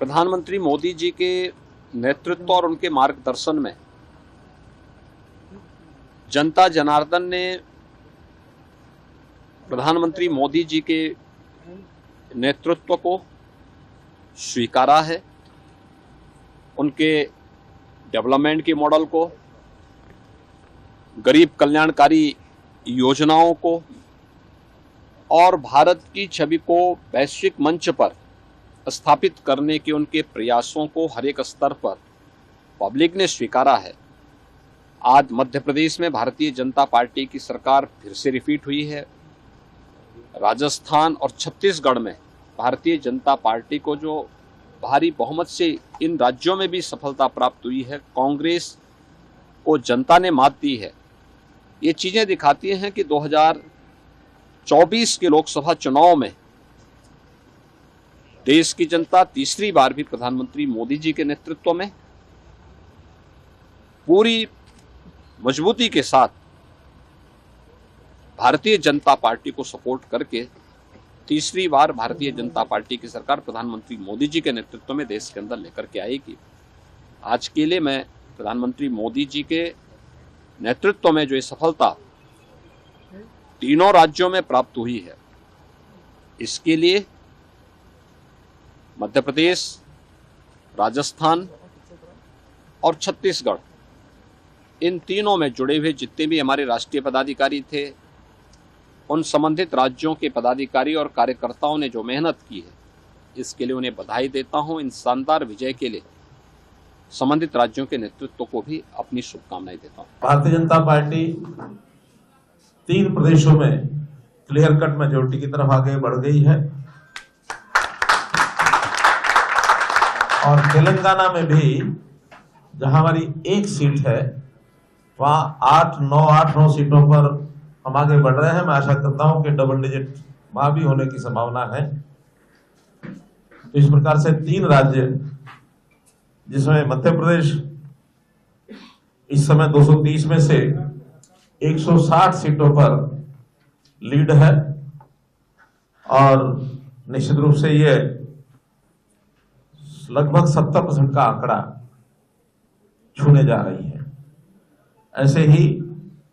प्रधानमंत्री मोदी जी के नेतृत्व और उनके मार्गदर्शन में जनता जनार्दन ने प्रधानमंत्री मोदी जी के नेतृत्व को स्वीकारा है, उनके डेवलपमेंट के मॉडल को, गरीब कल्याणकारी योजनाओं को और भारत की छवि को वैश्विक मंच पर स्थापित करने के उनके प्रयासों को हर एक स्तर पर पब्लिक ने स्वीकारा है। आज मध्य प्रदेश में भारतीय जनता पार्टी की सरकार फिर से रिपीट हुई है। राजस्थान और छत्तीसगढ़ में भारतीय जनता पार्टी को जो भारी बहुमत से इन राज्यों में भी सफलता प्राप्त हुई है, कांग्रेस को जनता ने मात दी है। ये चीजें दिखाती हैं कि 2024 के लोकसभा चुनाव में देश की जनता तीसरी बार भी प्रधानमंत्री मोदी जी के नेतृत्व में पूरी मजबूती के साथ भारतीय जनता पार्टी को सपोर्ट करके तीसरी बार भारतीय जनता पार्टी की सरकार प्रधानमंत्री मोदी जी के नेतृत्व में देश के अंदर लेकर के आएगी। आज के लिए मैं प्रधानमंत्री मोदी जी के नेतृत्व में जो ये सफलता तीनों राज्यों में प्राप्त हुई है, इसके लिए मध्य प्रदेश, राजस्थान और छत्तीसगढ़, इन तीनों में जुड़े हुए जितने भी हमारे राष्ट्रीय पदाधिकारी थे, उन संबंधित राज्यों के पदाधिकारी और कार्यकर्ताओं ने जो मेहनत की है, इसके लिए उन्हें बधाई देता हूं। इन शानदार विजय के लिए संबंधित राज्यों के नेतृत्व को भी अपनी शुभकामनाएं देता हूं। भारतीय जनता पार्टी 3 प्रदेशों में क्लियर कट मेजोरिटी की तरफ आगे बढ़ गई है और तेलंगाना में भी जहां हमारी एक सीट है, वहां 8-9 सीटों पर हम आगे बढ़ रहे हैं। मैं आशा करता हूं कि डबल डिजिट वहां भी होने की संभावना है। तो इस प्रकार से 3 राज्य, जिसमें मध्य प्रदेश इस समय 230 में से 160 सीटों पर लीड है और निश्चित रूप से ये लगभग 70% का आंकड़ा छूने जा रही है। ऐसे ही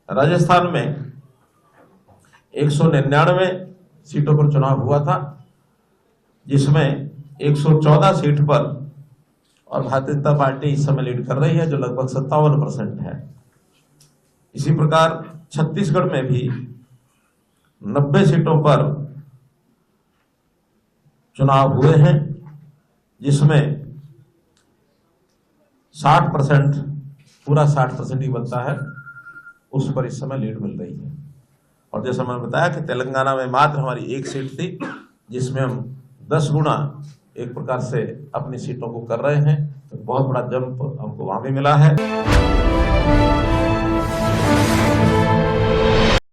राजस्थान में 199 सीटों पर चुनाव हुआ था, जिसमें 114 सीट पर और भारतीय जनता पार्टी इस समय लीड कर रही है, जो लगभग 57% है। इसी प्रकार छत्तीसगढ़ में भी 90 सीटों पर चुनाव हुए हैं, जिसमें 60%, पूरा 60% ही बनता है, उस पर इस समय लीड मिल रही है। और जैसा मैंने बताया कि तेलंगाना में मात्र हमारी एक सीट थी, जिसमें हम 10 गुना एक प्रकार से अपनी सीटों को कर रहे हैं। तो बहुत बड़ा जंप हमको वहां भी मिला है।